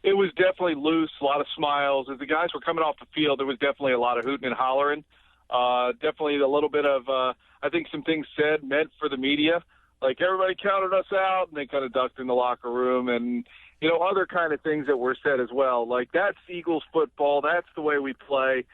It was definitely loose, a lot of smiles. As the guys were coming off the field, there was definitely a lot of hooting and hollering. Definitely a little bit of, I think some things said meant for the media. Like, everybody counted us out, and they kind of ducked in the locker room. And, other kind of things that were said as well. Like, that's Eagles football. That's the way we play.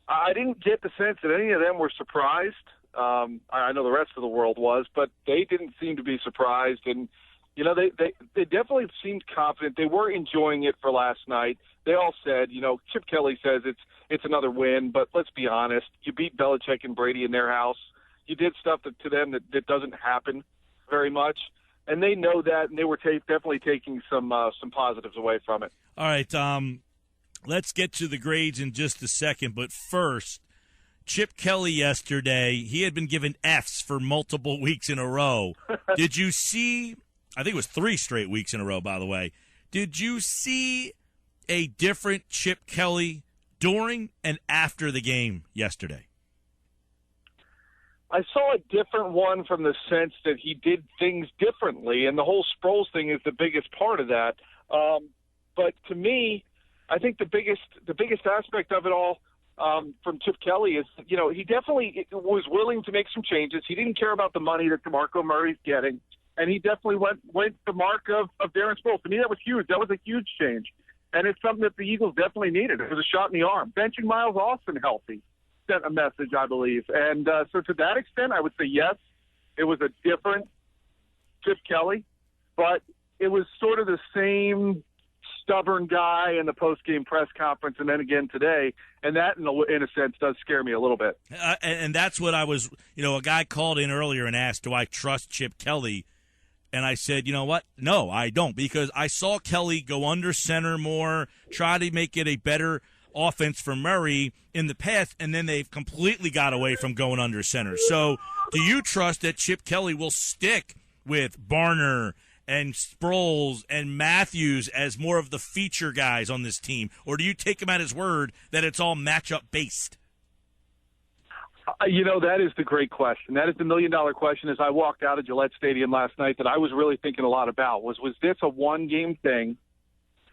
I didn't get the sense that any of them were surprised. I know the rest of the world was, but they didn't seem to be surprised. And, they definitely seemed confident. They were enjoying it for last night. They all said, Chip Kelly says it's another win, but let's be honest. You beat Belichick and Brady in their house. You did stuff to them that doesn't happen very much. And they know that, and they were definitely taking some positives away from it. All right, let's get to the grades in just a second. But first, Chip Kelly yesterday, he had been given Fs for multiple weeks in a row. Did you see – I think it was 3 straight weeks in a row, by the way. Did you see a different Chip Kelly during and after the game yesterday? I saw a different one from the sense that he did things differently, and the whole Sproles thing is the biggest part of that. But to me, I think the biggest aspect of it all from Chip Kelly is, he definitely was willing to make some changes. He didn't care about the money that DeMarco Murray's getting, and he definitely went the mark of Darren Sproles. To me, that was huge. That was a huge change, and it's something that the Eagles definitely needed. It was a shot in the arm. Benching Miles Austin healthy sent a message, I believe. And so to that extent, I would say yes, it was a different Chip Kelly, but it was sort of the same stubborn guy in the post-game press conference and then again today, and that, in a sense, does scare me a little bit. And that's what I was, a guy called in earlier and asked, do I trust Chip Kelly? And I said, you know what? No, I don't, because I saw Kelly go under center more, try to make it a better offense for Murray in the past, and then they've completely got away from going under center. So do you trust that Chip Kelly will stick with Barner and Sproles and Matthews as more of the feature guys on this team, or do you take him at his word that it's all matchup based? That is the great question. That is the million-dollar question. As I walked out of Gillette Stadium last night, that I was really thinking a lot about was this a one-game thing,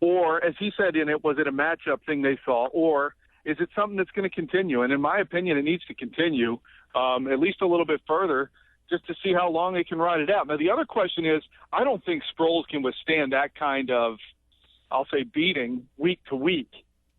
or, as he said in it, was it a matchup thing they saw, or is it something that's going to continue? And in my opinion, it needs to continue at least a little bit further, just to see how long they can ride it out. Now, the other question is, I don't think Sproles can withstand that kind of, I'll say, beating week to week.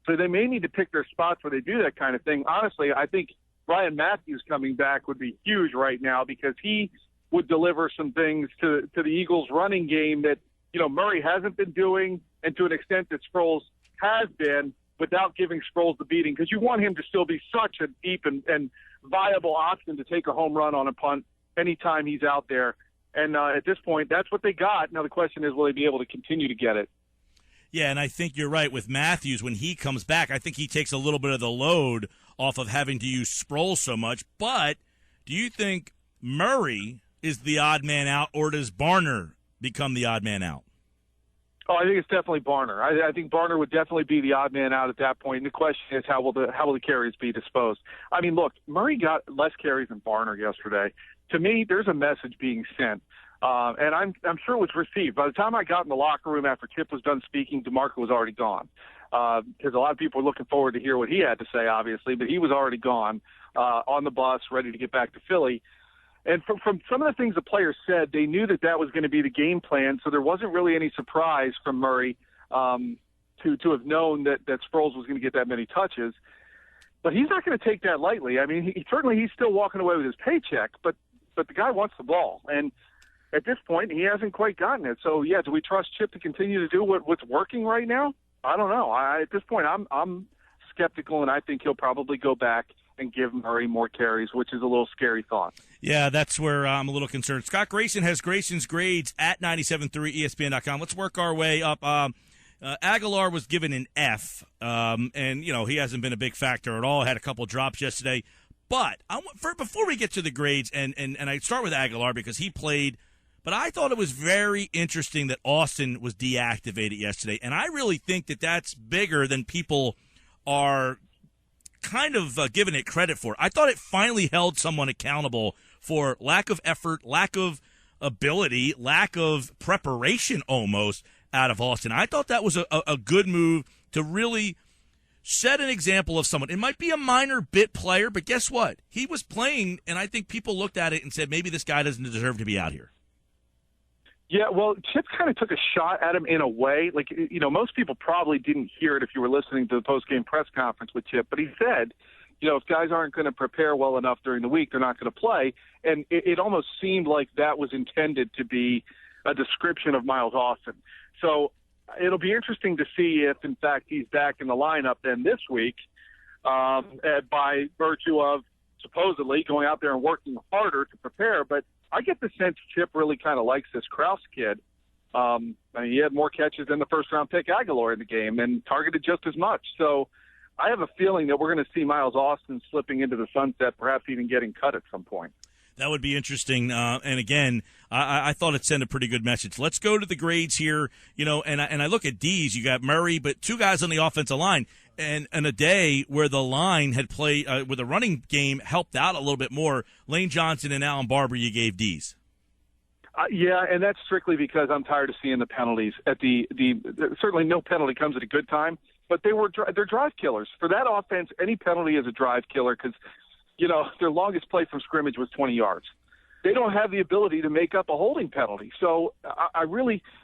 So they may need to pick their spots where they do that kind of thing. Honestly, I think Ryan Matthews coming back would be huge right now, because he would deliver some things to the Eagles' running game that, Murray hasn't been doing, and to an extent that Sproles has been, without giving Sproles the beating, because you want him to still be such a deep and viable option to take a home run on a punt anytime he's out there. And at this point, that's what they got. Now the question is, will they be able to continue to get it? Yeah, and I think you're right. With Matthews, when he comes back, I think he takes a little bit of the load off of having to use Sproles so much. But do you think Murray is the odd man out, or does Barner become the odd man out? Oh, I think it's definitely Barner. I think Barner would definitely be the odd man out at that point. And the question is, how will the carries be disposed? I mean, look, Murray got less carries than Barner yesterday. To me, there's a message being sent, and I'm sure it was received. By the time I got in the locker room after Chip was done speaking, DeMarco was already gone, because a lot of people were looking forward to hear what he had to say, obviously, but he was already gone on the bus, ready to get back to Philly. And from some of the things the players said, they knew that was going to be the game plan, so there wasn't really any surprise from Murray to have known that Sproles was going to get that many touches. But he's not going to take that lightly. I mean, he's still walking away with his paycheck, but the guy wants the ball. And at this point, he hasn't quite gotten it. So, yeah, do we trust Chip to continue to do what's working right now? I don't know. At this point, I'm skeptical, and I think he'll probably go back and give Murray more carries, which is a little scary thought. Yeah, that's where I'm a little concerned. Scott Grayson has Grayson's grades at 97.3 ESPN.com. Let's work our way up. Aguilar was given an F, and, he hasn't been a big factor at all. Had a couple drops yesterday. But before we get to the grades, and I start with Aguilar because he played, but I thought it was very interesting that Austin was deactivated yesterday. And I really think that that's bigger than people are kind of giving it credit for. I thought it finally held someone accountable for lack of effort, lack of ability, lack of preparation almost out of Austin. I thought that was a good move to really set an example of someone. It might be a minor bit player, but guess what? He was playing, and I think people looked at it and said, maybe this guy doesn't deserve to be out here. Yeah, well, Chip kind of took a shot at him in a way. Like, most people probably didn't hear it if you were listening to the post-game press conference with Chip, but he said, if guys aren't going to prepare well enough during the week, they're not going to play. And it almost seemed like that was intended to be a description of Miles Austin. So it'll be interesting to see if, in fact, he's back in the lineup then this week by virtue of supposedly going out there and working harder to prepare. But I get the sense Chip really kind of likes this Krause kid. He had more catches than the first-round pick Aguilar in the game and targeted just as much. So I have a feeling that we're going to see Miles Austin slipping into the sunset, perhaps even getting cut at some point. That would be interesting. And again, I thought it sent a pretty good message. Let's go to the grades here. And I look at D's. You got Murray, but two guys on the offensive line. And a day where the line had played, where the running game helped out a little bit more, Lane Johnson and Alan Barber, you gave D's. Yeah, and that's strictly because I'm tired of seeing the penalties. Certainly no penalty comes at a good time, but they're drive killers. For that offense, any penalty is a drive killer because, their longest play from scrimmage was 20 yards. They don't have the ability to make up a holding penalty. So I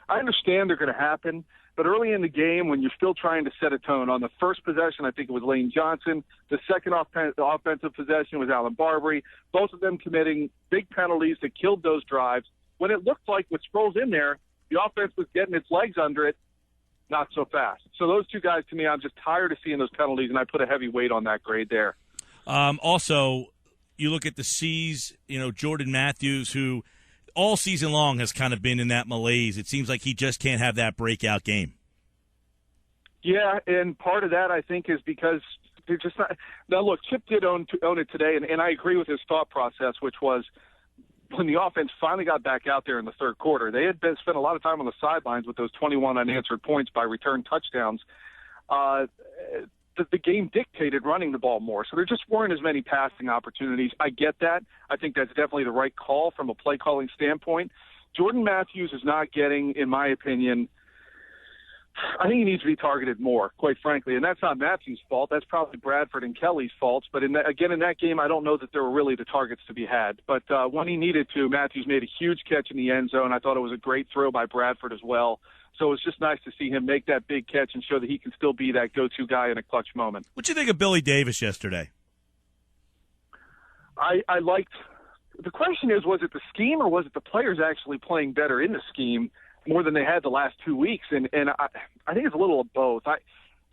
understand they're going to happen, but early in the game when you're still trying to set a tone, on the first possession, I think it was Lane Johnson. The second offensive possession was Alan Barbary. Both of them committing big penalties that killed those drives. When it looked like with Sproles in there, the offense was getting its legs under it, not so fast. So those two guys, to me, I'm just tired of seeing those penalties, and I put a heavy weight on that grade there. Also, you look at the C's, Jordan Matthews, who all season long has kind of been in that malaise. It seems like he just can't have that breakout game. Yeah, and part of that, I think, is because they're just not – now, look, Chip did own it today, and I agree with his thought process, which was when the offense finally got back out there in the third quarter, they had spent a lot of time on the sidelines with those 21 unanswered points by return touchdowns. The game dictated running the ball more, so there just weren't as many passing opportunities. I get that. I think that's definitely the right call from a play-calling standpoint. Jordan Matthews is not getting, in my opinion, I think he needs to be targeted more, quite frankly, and that's not Matthews' fault. That's probably Bradford and Kelly's faults, but in that game, I don't know that there were really the targets to be had. But when he needed to, Matthews made a huge catch in the end zone. I thought it was a great throw by Bradford as well. So it's just nice to see him make that big catch and show that he can still be that go-to guy in a clutch moment. What'd you think of Billy Davis yesterday? I liked – the question is, was it the scheme or was it the players actually playing better in the scheme more than they had the last 2 weeks? And I think it's a little of both.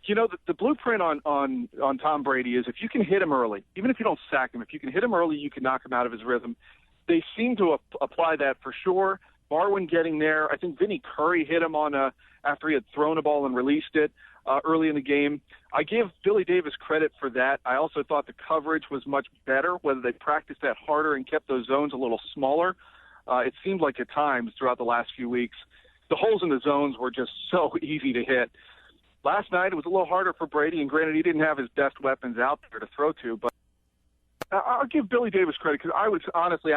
The blueprint on Tom Brady is if you can hit him early, even if you don't sack him, if you can hit him early, you can knock him out of his rhythm. They seem to apply that for sure. Barwin getting there. I think Vinny Curry hit him after he had thrown a ball and released it early in the game. I give Billy Davis credit for that. I also thought the coverage was much better, whether they practiced that harder and kept those zones a little smaller. It seemed like at times throughout the last few weeks, the holes in the zones were just so easy to hit. Last night it was a little harder for Brady, and granted he didn't have his best weapons out there to throw to, but I'll give Billy Davis credit because I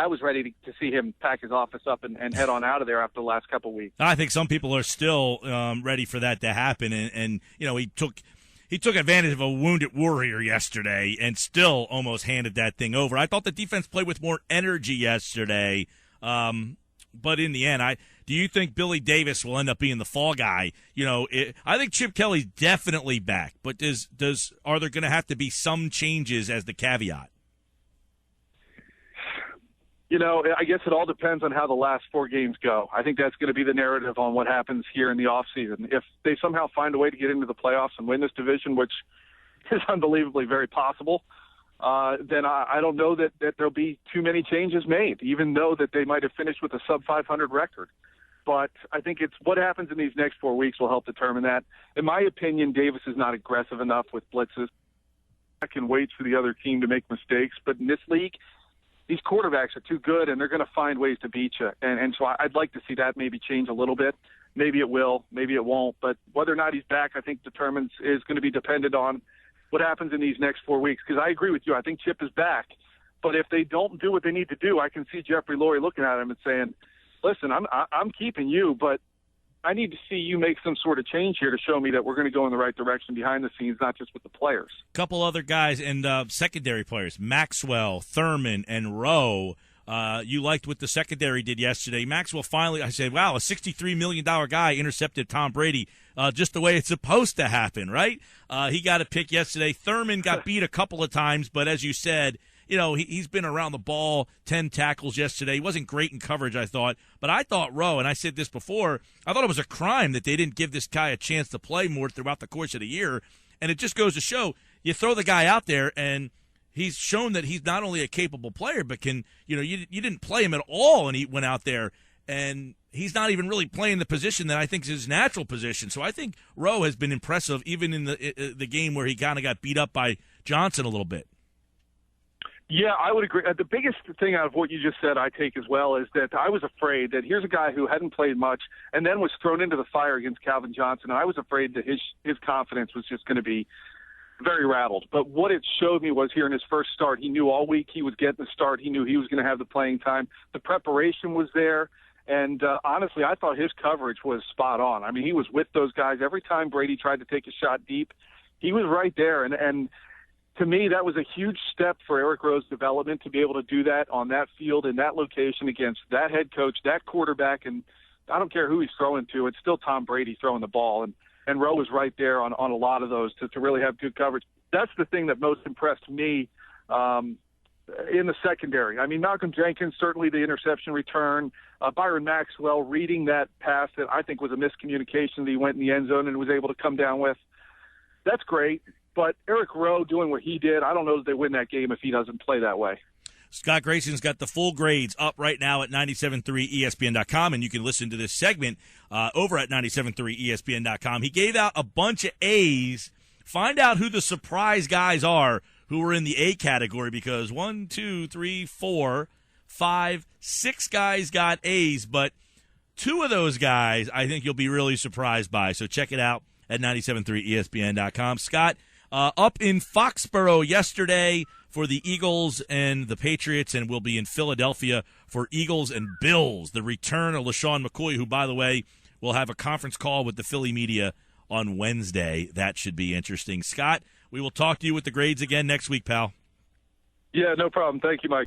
was ready to see him pack his office up and head on out of there after the last couple of weeks. I think some people are still ready for that to happen, and he took advantage of a wounded warrior yesterday and still almost handed that thing over. I thought the defense played with more energy yesterday, but in the end, do you think Billy Davis will end up being the fall guy? I think Chip Kelly's definitely back, but are there going to have to be some changes as the caveat? I guess it all depends on how the last 4 games go. I think that's going to be the narrative on what happens here in the offseason. If they somehow find a way to get into the playoffs and win this division, which is unbelievably very possible, then I don't know that there'll be too many changes made, even though that they might have finished with a sub-500 record. But I think it's what happens in these next 4 weeks will help determine that. In my opinion, Davis is not aggressive enough with blitzes. I can wait for the other team to make mistakes, but in this league, these quarterbacks are too good, and they're going to find ways to beat you. And so I'd like to see that maybe change a little bit. Maybe it will, maybe it won't. But whether or not he's back, I think is going to be dependent on what happens in these next 4 weeks. Because I agree with you. I think Chip is back. But if they don't do what they need to do, I can see Jeffrey Lurie looking at him and saying, listen, I'm keeping you, but I need to see you make some sort of change here to show me that we're going to go in the right direction behind the scenes, not just with the players. A couple other guys and secondary players, Maxwell, Thurman, and Rowe. You liked what the secondary did yesterday. Maxwell finally, I said, wow, a $63 million guy intercepted Tom Brady just the way it's supposed to happen, right? He got a pick yesterday. Thurman got beat a couple of times, but as you said, he's been around the ball, 10 tackles yesterday. He wasn't great in coverage, I thought. But I thought Rowe, and I said this before, I thought it was a crime that they didn't give this guy a chance to play more throughout the course of the year. And it just goes to show, you throw the guy out there, and he's shown that he's not only a capable player, but you didn't play him at all, and he went out there, and he's not even really playing the position that I think is his natural position. So I think Rowe has been impressive, even in the game where he kind of got beat up by Johnson a little bit. Yeah, I would agree. The biggest thing out of what you just said I take as well is that I was afraid that here's a guy who hadn't played much and then was thrown into the fire against Calvin Johnson. And I was afraid that his confidence was just going to be very rattled. But what it showed me was here in his first start, he knew all week he was getting the start. He knew he was going to have the playing time. The preparation was there. And honestly, I thought his coverage was spot on. I mean, he was with those guys. Every time Brady tried to take a shot deep, he was right there. And to me, that was a huge step for Eric Rowe's development to be able to do that on that field in that location against that head coach, that quarterback, and I don't care who he's throwing to. It's still Tom Brady throwing the ball, and Rowe was right there on a lot of those to really have good coverage. That's the thing that most impressed me in the secondary. I mean, Malcolm Jenkins, certainly the interception return. Byron Maxwell reading that pass that I think was a miscommunication that he went in the end zone and was able to come down with. That's great. But Eric Rowe doing what he did, I don't know that they win that game if he doesn't play that way. Scott Grayson's got the full grades up right now at 973ESPN.com, and you can listen to this segment over at 973ESPN.com. He gave out a bunch of A's. Find out who the surprise guys are who were in the A category, because 1, 2, 3, 4, 5, 6 guys got A's, but 2 of those guys I think you'll be really surprised by. So check it out at 973ESPN.com. Scott, up in Foxborough yesterday for the Eagles and the Patriots, and will be in Philadelphia for Eagles and Bills. The return of LaShawn McCoy, who, by the way, will have a conference call with the Philly media on Wednesday. That should be interesting. Scott, we will talk to you with the grades again next week, pal. Yeah, no problem. Thank you, Mike.